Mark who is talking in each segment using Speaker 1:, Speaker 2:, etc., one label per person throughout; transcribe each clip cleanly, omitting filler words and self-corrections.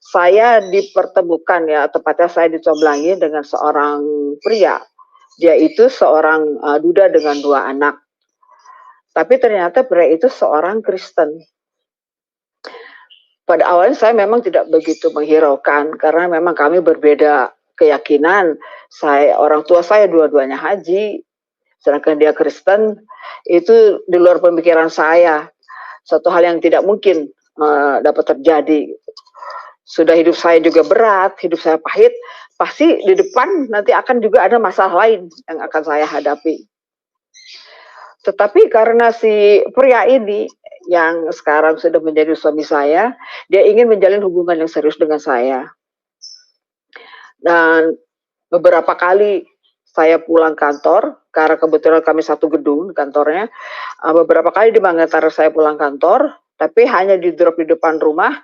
Speaker 1: saya dipertemukan ya, tepatnya saya dicoblangi dengan seorang pria. Dia itu seorang duda dengan 2 anak. Tapi ternyata pria itu seorang Kristen. Pada awalnya saya memang tidak begitu menghiraukan karena memang kami berbeda keyakinan. Orang tua saya dua-duanya haji, sedangkan dia Kristen. Itu di luar pemikiran saya. Suatu hal yang tidak mungkin dapat terjadi. Sudah hidup saya juga berat, hidup saya pahit, pasti di depan nanti akan juga ada masalah lain yang akan saya hadapi. Tetapi karena si pria ini yang sekarang sudah menjadi suami saya, dia ingin menjalin hubungan yang serius dengan saya. Dan beberapa kali saya pulang kantor, karena kebetulan kami satu gedung kantornya, beberapa kali dia mengantar saya pulang kantor, tapi hanya di drop di depan rumah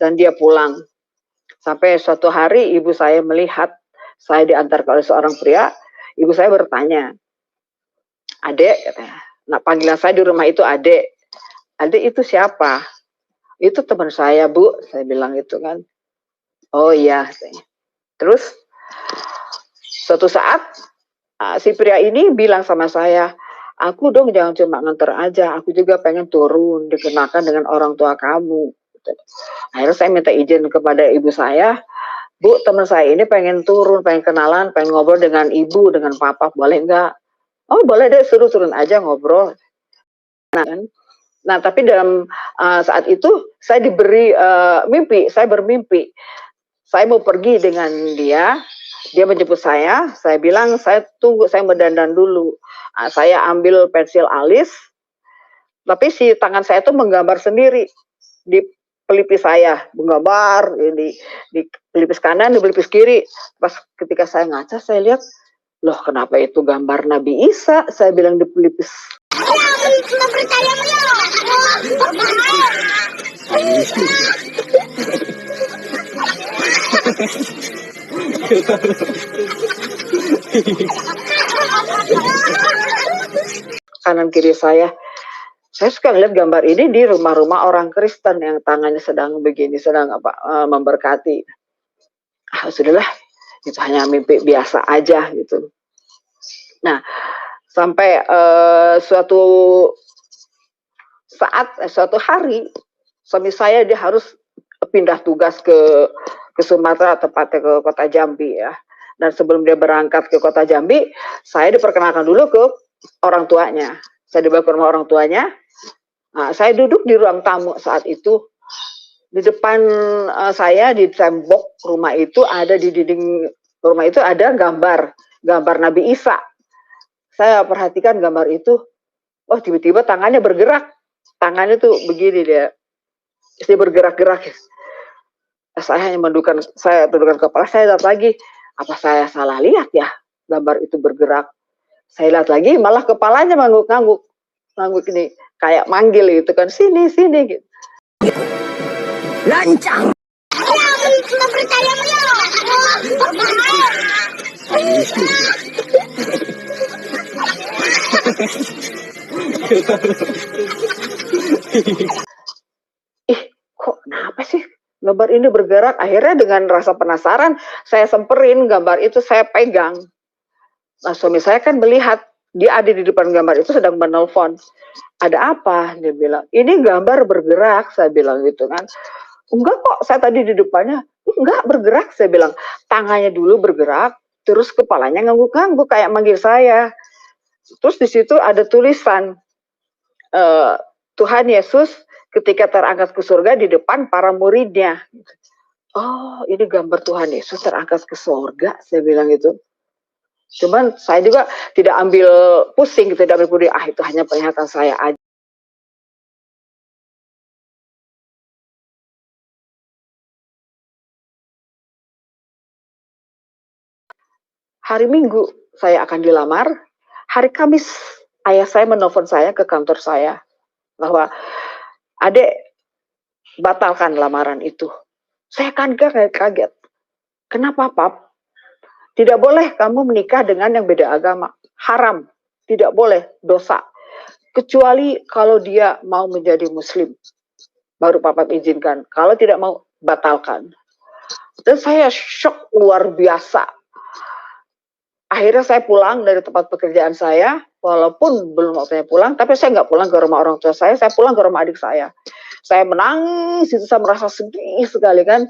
Speaker 1: dan dia pulang. Sampai suatu hari ibu saya melihat saya diantar oleh seorang pria, ibu saya bertanya, "Adek," katanya. Nah, panggilan saya di rumah itu adek. "Adek itu siapa?" "Itu teman saya, Bu," saya bilang itu kan. "Oh iya," katanya. Terus suatu saat si pria ini bilang sama saya, "Aku dong jangan cuma nganter aja, aku juga pengen turun dikenakan dengan orang tua kamu." Akhirnya saya minta izin kepada ibu saya, "Bu, teman saya ini pengen turun, pengen kenalan, pengen ngobrol dengan ibu, dengan papa, boleh nggak?" "Oh boleh deh, suruh turun aja ngobrol." Nah tapi dalam saat itu saya diberi mimpi, saya bermimpi. Saya mau pergi dengan dia menjemput saya bilang, "Saya tunggu, saya mau dandan dulu." Saya ambil pensil alis, tapi si tangan saya itu menggambar sendiri di pelipis saya, menggambar di pelipis kanan, di pelipis kiri. Pas ketika saya ngaca, saya lihat, "Loh kenapa itu gambar Nabi Isa?" Saya bilang di pelipis. Kanan kiri saya suka lihat gambar ini di rumah-rumah orang Kristen yang tangannya sedang begini, sedang memberkati. Sudahlah, itu hanya mimpi biasa aja gitu. Nah, sampai suatu hari suami saya dia harus pindah tugas ke Sumatera, tepatnya ke kota Jambi ya. Dan sebelum dia berangkat ke kota Jambi, saya diperkenalkan dulu ke orang tuanya. Saya dibawa ke rumah orang tuanya. Nah, saya duduk di ruang tamu saat itu. Di depan saya di tembok rumah itu ada di dinding rumah itu ada gambar Nabi Isa. Saya perhatikan gambar itu. Oh tiba-tiba tangannya bergerak. Tangannya tuh begini dia. Dia bergerak-gerak. Saya hanya tundukkan kepala, saya lihat lagi. Apa saya salah lihat ya? Gambar itu bergerak. Saya lihat lagi, malah kepalanya ngangguk-ngangguk. Ngangguk ini, kayak manggil gitu kan. Sini, sini gitu. Lancang. Kok kenapa sih gambar ini bergerak? Akhirnya dengan rasa penasaran, saya semperin gambar itu, saya pegang. Nah, suami saya kan melihat, dia ada di depan gambar itu sedang menelpon. "Ada apa?" Dia bilang. "Ini gambar bergerak," saya bilang gitu kan. "Enggak kok, saya tadi di depannya." "Enggak bergerak," saya bilang. "Tangannya dulu bergerak, terus kepalanya ngangguk-ngangguk kayak manggil saya." Terus di situ ada tulisan, Tuhan Yesus ketika terangkat ke surga di depan para muridnya. Oh, ini gambar Tuhan Yesus terangkat ke surga, saya bilang gitu. Cuman saya juga tidak ambil pusing, tidak ambil peduli, itu hanya penglihatan saya aja. Hari Minggu saya akan dilamar, hari Kamis ayah saya menelpon saya ke kantor saya bahwa, "Adek, batalkan lamaran itu." Saya kan kaget. "Kenapa, Pap?" "Tidak boleh kamu menikah dengan yang beda agama. Haram. Tidak boleh, dosa. Kecuali kalau dia mau menjadi muslim. Baru Papa izinkan. Kalau tidak mau, batalkan." Dan saya shock luar biasa. Akhirnya saya pulang dari tempat pekerjaan saya, walaupun belum waktunya pulang, tapi saya nggak pulang ke rumah orang tua saya pulang ke rumah adik saya. Saya menangis, itu saya merasa sedih sekali kan,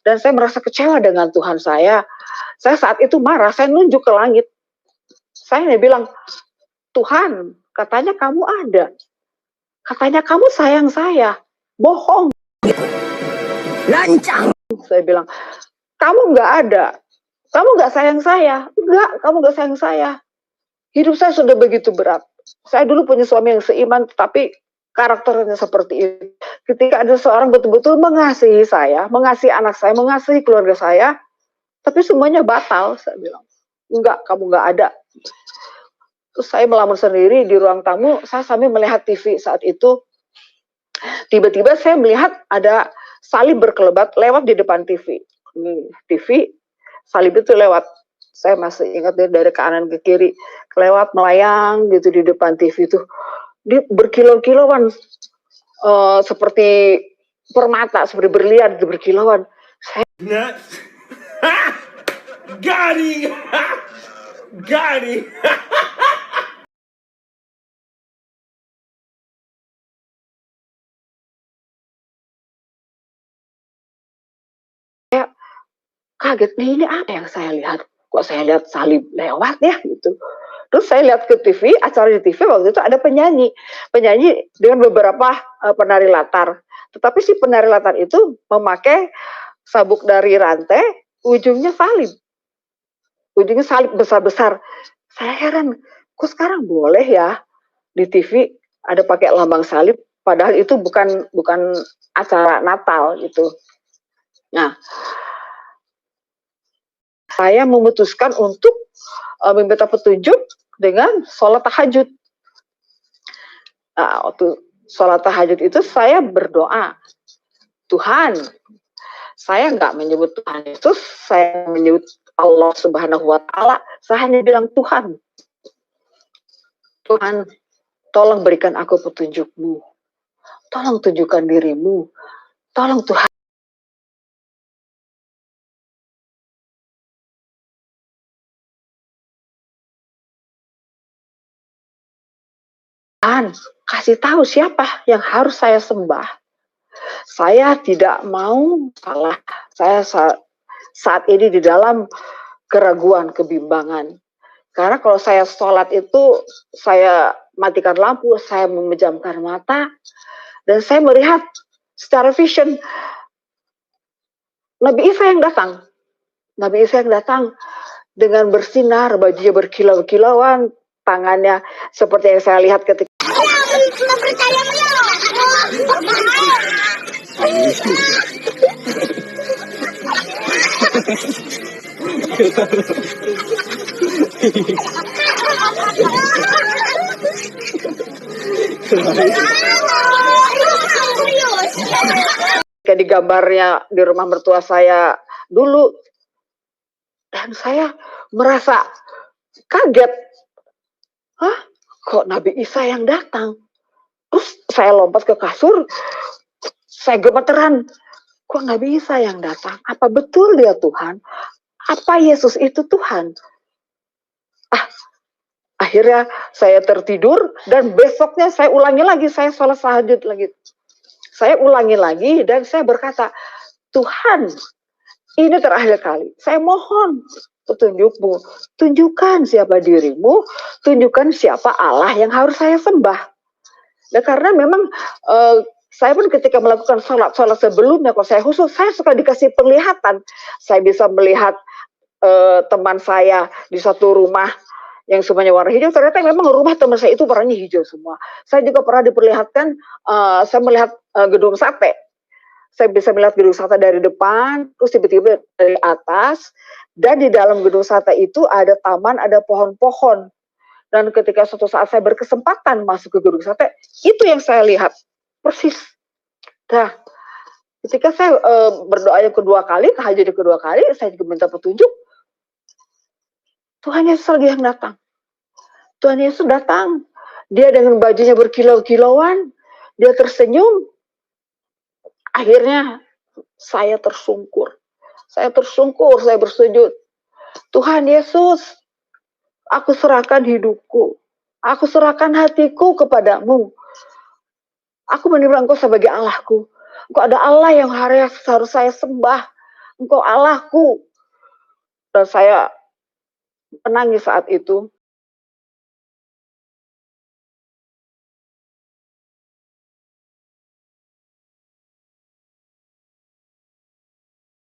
Speaker 1: dan saya merasa kecewa dengan Tuhan saya. Saya saat itu marah, saya nunjuk ke langit. Saya bilang, Tuhan, katanya kamu ada. Katanya kamu sayang saya. Bohong. Lancang. Saya bilang, kamu nggak ada. Kamu nggak sayang saya. Enggak, kamu nggak sayang saya. Hidup saya sudah begitu berat. Saya dulu punya suami yang seiman, tapi karakternya seperti itu. Ketika ada seorang betul-betul mengasihi saya, mengasihi anak saya, mengasihi keluarga saya, tapi semuanya batal. Saya bilang, enggak, kamu nggak ada. Terus saya melamun sendiri di ruang tamu, saya sambil melihat TV saat itu. Tiba-tiba saya melihat ada salib berkelebat lewat di depan TV. TV, salib itu lewat. Saya masih ingat dari kanan ke kiri, lewat melayang gitu di depan TV itu. Dia berkilau-kilauan, seperti permata, seperti berlian, berkilauan. Saya Gari, Gari. Kaget, ini apa yang saya lihat? Kok saya lihat salib lewat ya gitu. Terus saya lihat ke TV, acara di TV waktu itu ada penyanyi dengan beberapa penari latar. Tetapi si penari latar itu memakai sabuk dari rantai, ujungnya salib besar-besar. Saya heran, kok sekarang boleh ya di TV ada pakai lambang salib, padahal itu bukan acara Natal gitu. Nah, saya memutuskan untuk meminta petunjuk dengan sholat tahajud. Nah, waktu sholat tahajud itu saya berdoa, Tuhan, saya nggak menyebut Tuhan Yesus, saya menyebut Allah Subhanahu Wa Taala. Saya hanya bilang Tuhan, Tuhan, tolong berikan aku petunjuk-Mu, tolong tunjukkan diri-Mu, tolong Tuhan. Kasih tahu siapa yang harus saya sembah. Saya tidak mau salah. Saya saat ini di dalam keraguan, kebimbangan. Karena kalau saya sholat itu, saya matikan lampu, saya memejamkan mata, dan saya melihat secara vision Nabi Isa yang datang. Nabi Isa yang datang dengan bersinar, bajunya berkilau-kilauan, tangannya seperti yang saya lihat ketika di gambarnya di rumah mertua saya dulu, dan saya merasa kaget. Hah? Kok Nabi Isa yang datang? Terus saya lompat ke kasur, saya gemeteran. Kok Nabi Isa yang datang? Apa betul dia Tuhan? Apa Yesus itu Tuhan? Akhirnya saya tertidur, dan besoknya saya ulangi lagi, saya sholat tahajud lagi. Saya ulangi lagi dan saya berkata, Tuhan, ini terakhir kali. Saya mohon petunjuk-Mu. Tunjukkan siapa diri-Mu, tunjukkan siapa Allah yang harus saya sembah. Dan karena memang saya pun ketika melakukan sholat sebelumnya, kalau saya khusus, saya suka dikasih penglihatan. Saya bisa melihat teman saya di satu rumah yang semuanya warna hijau, ternyata memang rumah teman saya itu warnanya hijau semua. Saya juga pernah diperlihatkan, saya melihat gedung sate. Saya bisa melihat gedung sate dari depan, terus tiba-tiba dari atas, dan di dalam gedung sate itu ada taman, ada pohon-pohon. Dan ketika suatu saat saya berkesempatan masuk ke gedung sate, itu yang saya lihat persis. Nah, ketika saya berdoa yang kedua kali, tahajud yang kedua kali, saya juga minta petunjuk. Tuhan Yesus lagi yang datang. Tuhan Yesus datang. Dia dengan bajunya berkilau-kilauan. Dia tersenyum. Akhirnya saya tersungkur. Saya tersungkur, saya bersujud. Tuhan Yesus, aku serahkan hidupku. Aku serahkan hatiku kepadamu. Aku menerima Engkau sebagai Allahku. Engkau ada Allah yang harus saya sembah. Engkau Allahku. Dan saya menangis saat itu.